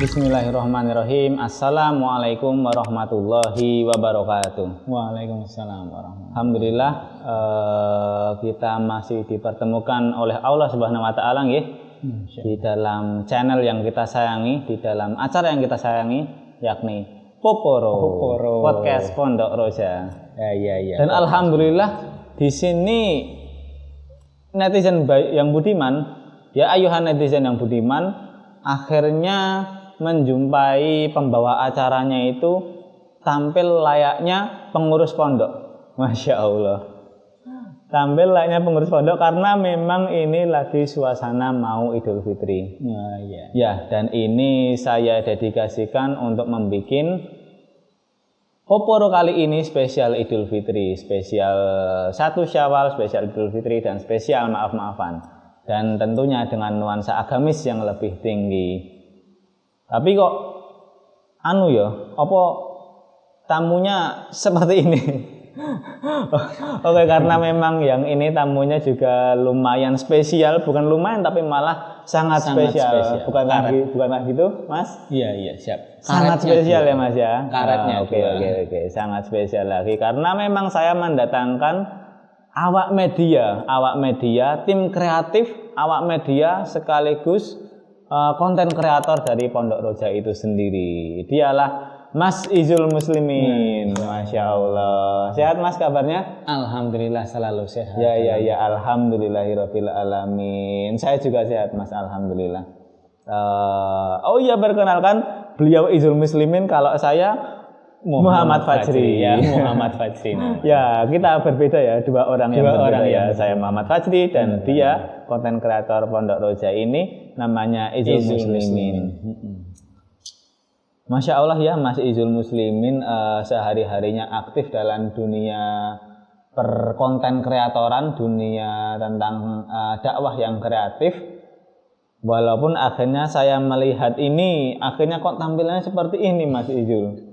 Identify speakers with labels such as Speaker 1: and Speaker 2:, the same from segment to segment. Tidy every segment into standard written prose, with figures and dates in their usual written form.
Speaker 1: Bismillahirrahmanirrahim. Assalamualaikum warahmatullahi wabarakatuh.
Speaker 2: Waalaikumsalam warahmatullahi.
Speaker 1: Alhamdulillah kita masih dipertemukan oleh Allah Subhanahu wa taala nggih di dalam channel yang kita sayangi, di dalam acara yang kita sayangi, yakni Poporo Podcast Pondok Roja.
Speaker 2: Ya.
Speaker 1: Dan alhamdulillah di sini netizen yang budiman, ya ayuhan netizen yang budiman, akhirnya menjumpai pembawa acaranya itu tampil layaknya pengurus pondok. Masya Allah, tampil layaknya pengurus pondok karena memang ini lagi suasana mau Idul Fitri. Ya, dan ini saya dedikasikan untuk membuat Poporo kali ini spesial Idul Fitri, spesial 1 Syawal, spesial Idul Fitri, dan spesial maaf-maafan. Dan tentunya dengan nuansa agamis yang lebih tinggi. Tapi kok apa tamunya seperti ini? Oke, karena memang yang ini tamunya juga lumayan spesial, bukan lumayan tapi malah sangat spesial. Bukan lagi gitu, Mas?
Speaker 2: Iya, siap.
Speaker 1: Sangat spesial ya, Mas ya.
Speaker 2: Karetnya.
Speaker 1: Oke. Sangat spesial lagi karena memang saya mendatangkan awak media, tim kreatif, awak media sekaligus konten kreator dari Pondok Roja itu sendiri. Dialah Mas Izul Muslimin. Masya Allah. Sehat Mas kabarnya?
Speaker 2: Alhamdulillah selalu sehat.
Speaker 1: Ya. Alhamdulillahirabbil alamin. Saya juga sehat Mas, alhamdulillah. Perkenalkan beliau Izul Muslimin, kalau saya Muhammad Fajri.
Speaker 2: Ya, Muhammad Fajri.
Speaker 1: Ya, kita berbeda ya, dua orang yang berbeda. Saya Muhammad Fajri dan dia konten kreator Pondok Roja ini namanya Izul Muslimin. Masya Allah ya, Mas Izul Muslimin sehari-harinya aktif dalam dunia perkonten kreatoran, dunia tentang dakwah yang kreatif. Walaupun akhirnya saya melihat ini, akhirnya kok tampilannya seperti ini Mas Izul.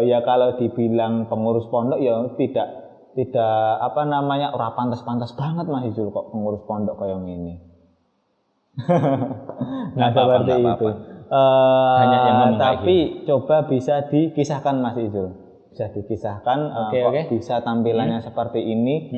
Speaker 1: Ya kalau dibilang pengurus pondok ya tidak ora pantas-pantas banget Mas Izul kok pengurus pondok kayak ini. Seperti itu. Tapi coba bisa dikisahkan Mas Izul. Bisa dikisahkan kok bisa tampilannya seperti ini.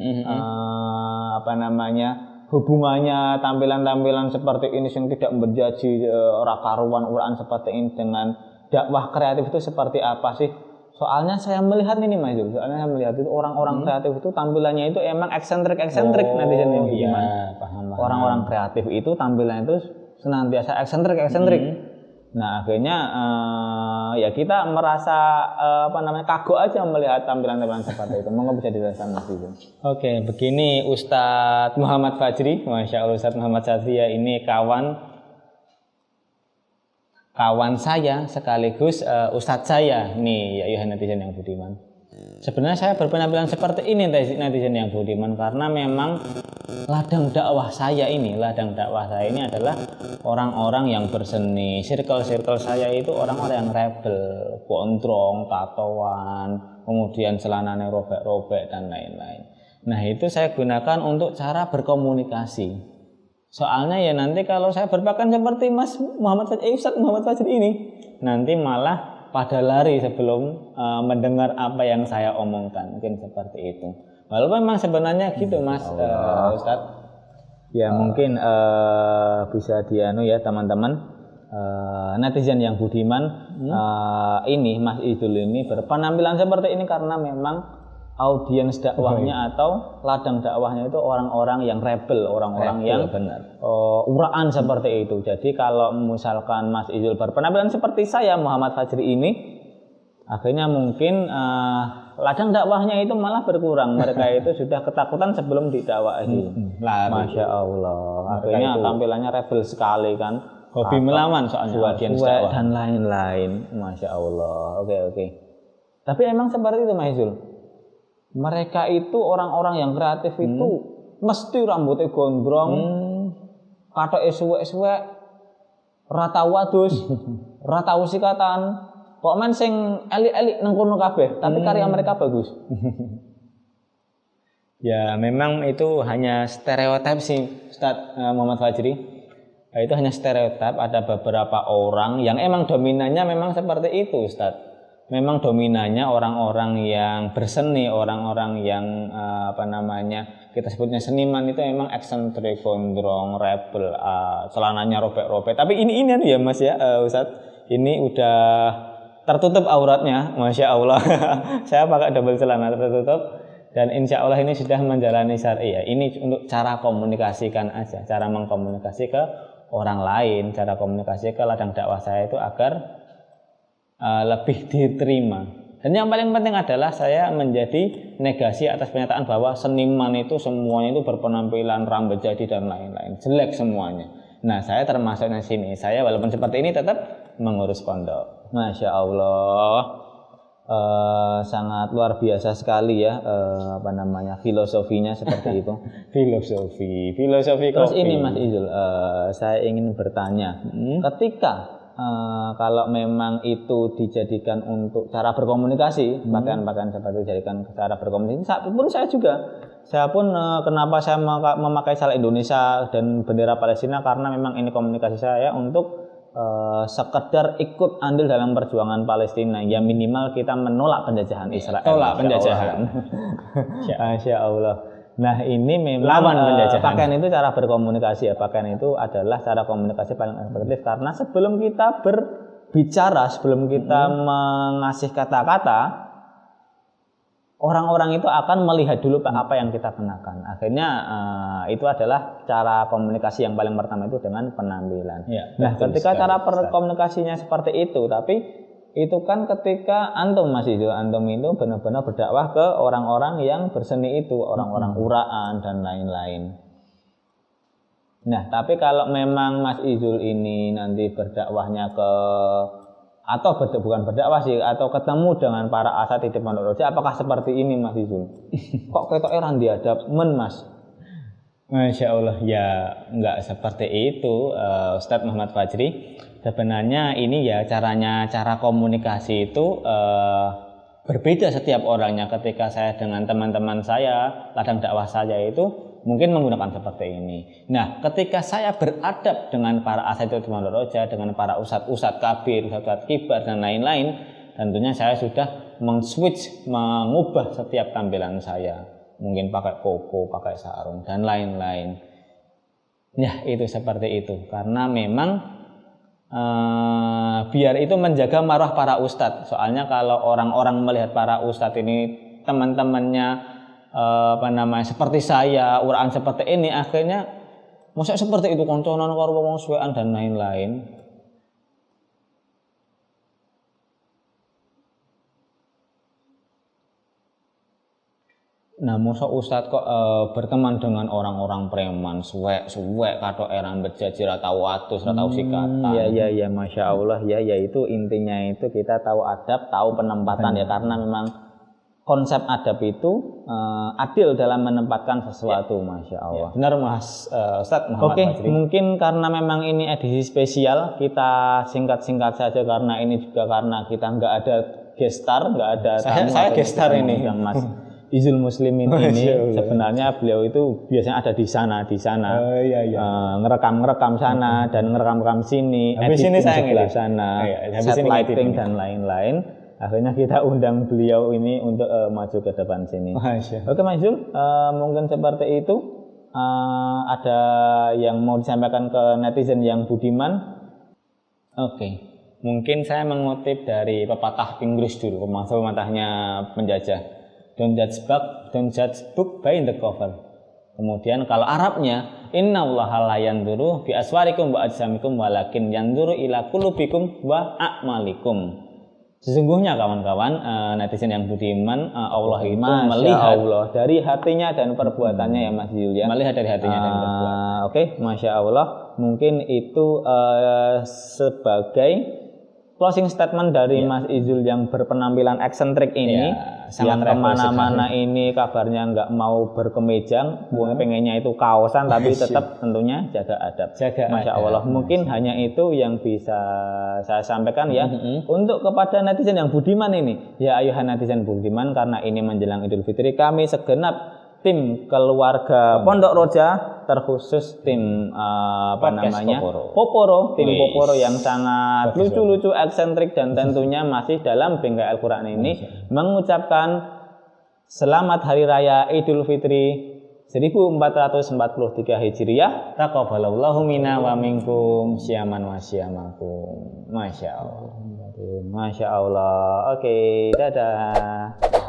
Speaker 1: Hubungannya tampilan-tampilan seperti ini yang tidak berjanji ora karuan uraan seperti ini dengan dakwah kreatif itu seperti apa sih? Soalnya saya melihat ini Mas Zul, itu orang-orang kreatif itu tampilannya itu emang eksentrik netizen yang gimana?
Speaker 2: Paham.
Speaker 1: Orang-orang kreatif itu tampilannya itu senantiasa eksentrik. Nah akhirnya ya kita merasa kagok aja melihat tampilan-tampilan seperti itu. Monggo bisa dijelaskan Mas Zul.
Speaker 2: Oke, begini Ustadz Muhammad Fajri, Masya Allah Ustadz Muhammad Fajri ya, ini kawan saya sekaligus ustadz saya nih, ya netizen yang budiman. Sebenarnya saya berpenampilan seperti ini netizen yang budiman karena memang ladang dakwah saya ini adalah orang-orang yang berseni. Circle saya itu orang-orang yang rebel, gondrong, tatoan, kemudian celananya robek-robek dan lain-lain. Nah itu saya gunakan untuk cara berkomunikasi. Soalnya ya nanti kalau saya berpakaian seperti Mas Ustadz Muhammad Fajri ini, nanti malah pada lari sebelum mendengar apa yang saya omongkan, mungkin seperti itu. Walaupun memang sebenarnya gitu Mas Ustadz. Ya mungkin bisa ya teman-teman netizen yang budiman, ini Mas Izul ini berpenampilan seperti ini karena memang audiens dakwahnya atau ladang dakwahnya itu orang-orang yang rebel, orang-orang yang uraan seperti itu. Jadi kalau misalkan Mas Izul berpenampilan seperti saya Muhammad Fajri ini, akhirnya mungkin ladang dakwahnya itu malah berkurang. Mereka itu sudah ketakutan sebelum didakwahi. Masya Allah. Akhirnya tampilannya rebel sekali kan. Hobi melawan soalnya audiens dakwah dan lain-lain. Masya Allah. Oke. Tapi emang seperti itu Mas Izul. Mereka itu orang-orang yang kreatif itu mesti rambutnya gondrong, katoke suwek-suwek, ora tau wadus, ora tau sikatan. Kok men sing elik-elik nang kono kabeh, tapi karya mereka bagus. Ya, memang itu hanya stereotip sih Ustadz Muhammad Fajri. itu hanya stereotip. Ada beberapa orang yang emang dominannya memang seperti itu, Ustadz. Memang dominannya orang-orang yang berseni, orang-orang yang kita sebutnya seniman itu memang eksentrik, gondrong, rebel, celananya robek-robek. Tapi ini ya Mas ya, Ustadz, ini udah tertutup auratnya, Masya Allah. Saya pakai double celana tertutup. Dan insya Allah ini sudah menjalani syariah. Ini untuk cara komunikasikan aja, cara mengkomunikasi ke orang lain, cara komunikasi ke ladang dakwah saya itu agar lebih diterima. Dan yang paling penting adalah saya menjadi negasi atas pernyataan bahwa seniman itu semuanya itu berpenampilan rambut jadi dan lain-lain, jelek semuanya. Nah, saya termasuknya sini. Saya walaupun seperti ini tetap mengurus pondok. Masya Allah. Sangat luar biasa sekali ya filosofinya seperti itu. filosofi
Speaker 1: Terus
Speaker 2: kopi.
Speaker 1: ini Mas Izul, saya ingin bertanya, ketika kalau memang itu dijadikan untuk cara berkomunikasi, pakaian-pakaian seperti itu dijadikan cara berkomunikasi, saya pun kenapa saya memakai salah Indonesia dan bendera Palestina, karena memang ini komunikasi saya untuk sekedar ikut andil dalam perjuangan Palestina. Ya minimal kita menolak penjajahan Israel.
Speaker 2: Tolak penjajahan.
Speaker 1: Masya Allah. Nah ini memang
Speaker 2: lawan penjajahan.
Speaker 1: Pakaian itu cara berkomunikasi ya. Pakaian itu adalah cara komunikasi paling efektif, karena sebelum kita berbicara, sebelum kita mengasih kata-kata, orang-orang itu akan melihat dulu apa yang kita kenakan. Akhirnya itu adalah cara komunikasi yang paling pertama itu dengan penampilan.
Speaker 2: Ya,
Speaker 1: nah, ketika cara berkomunikasinya seperti itu, tapi itu kan ketika antum itu benar-benar berdakwah ke orang-orang yang berseni itu, orang-orang uraan dan lain-lain. Nah, tapi kalau memang Mas Izul ini nanti berdakwahnya ke bukan berdakwah sih, atau ketemu dengan para asatidz Pondok Roja, apakah seperti ini Mas Izul? Kok ketok eran diadab Mas?
Speaker 2: Masya Allah, ya nggak seperti itu, Ustadz Muhammad Fajri. Sebenarnya ini ya cara komunikasi itu berbeda setiap orangnya. Ketika saya dengan teman-teman saya, ladang dakwah saya itu mungkin menggunakan seperti ini. Nah, ketika saya beradab dengan para asatidz Pondok Roja, dengan para ustadz kabir, ustadz kibar dan lain-lain, tentunya saya sudah mengubah setiap tampilan saya. Mungkin pakai koko, pakai sarung dan lain-lain. Ya, itu seperti itu. Karena memang biar itu menjaga marwah para ustadz. Soalnya kalau orang-orang melihat para ustadz ini teman-temannya seperti saya, uraan seperti ini, akhirnya masa seperti itu konconan karo wong suwean dan lain-lain. Nah, masa ustadz kok berteman dengan orang-orang preman, suwek katok eran berjajir atau watus atau sikatan.
Speaker 1: Ya, Masya Allah ya itu intinya itu kita tahu adab, tahu penempatan ya, karena memang konsep adab itu adil dalam menempatkan sesuatu, Masya Allah.
Speaker 2: Ya, benar Mas Ustadz Muhammad Fajri.
Speaker 1: Mungkin karena memang ini edisi spesial, kita singkat-singkat saja karena ini juga karena kita nggak ada gestar, nggak ada tamu.
Speaker 2: Saya gestar ini,
Speaker 1: yang Mas Izul Muslimin ini sebenarnya beliau itu biasanya ada di sana. Ngerekam sana dan ngerekam sini.
Speaker 2: Habis ini saya
Speaker 1: sebelah sana, set lighting dan lain-lain. Akhirnya kita undang beliau ini untuk maju ke depan sini. Oke Mas Izul, mungkin seperti itu. Ada yang mau disampaikan ke netizen yang budiman?
Speaker 2: Oke, mungkin saya mengutip dari pepatah Inggris dulu, pepatahnya penjajah. Don't judge book by the cover. Kemudian kalau Arabnya, innallaha la yanzuru bi aswarikum wa ajsamikum walakin yanzuru ila qulubikum wa a'malikum. Sesungguhnya kawan-kawan netizen yang budiman, Allah itu melihat
Speaker 1: Allah dari hatinya dan perbuatannya ya Mas Izul ya.
Speaker 2: Melihat dari hatinya dan perbuatannya.
Speaker 1: Oke, Masya Allah. Mungkin itu sebagai closing statement dari Mas Izul yang berpenampilan eksentrik ini, yang kemana-mana ini kabarnya nggak mau berkemeja, pengennya itu kaosan, tapi tetap tentunya jaga adab. Masya Allah. Mungkin hanya itu yang bisa saya sampaikan ya. Untuk kepada netizen yang budiman ini, ya ayuhan netizen budiman, karena ini menjelang Idul Fitri, kami segenap tim keluarga Pondok Roja terkhusus tim
Speaker 2: Podcast
Speaker 1: Poporo, tim
Speaker 2: Wis.
Speaker 1: Poporo yang sangat
Speaker 2: Bagus,
Speaker 1: lucu-lucu, eksentrik dan tentunya masih dalam bingkai Al-Qur'an ini mengucapkan selamat hari raya Idul Fitri 1443 Hijriah.
Speaker 2: Taqabbalallahu minna wa minkum syaman wa syamakum. Masya Allah.
Speaker 1: Masya Allah. Oke, dadah.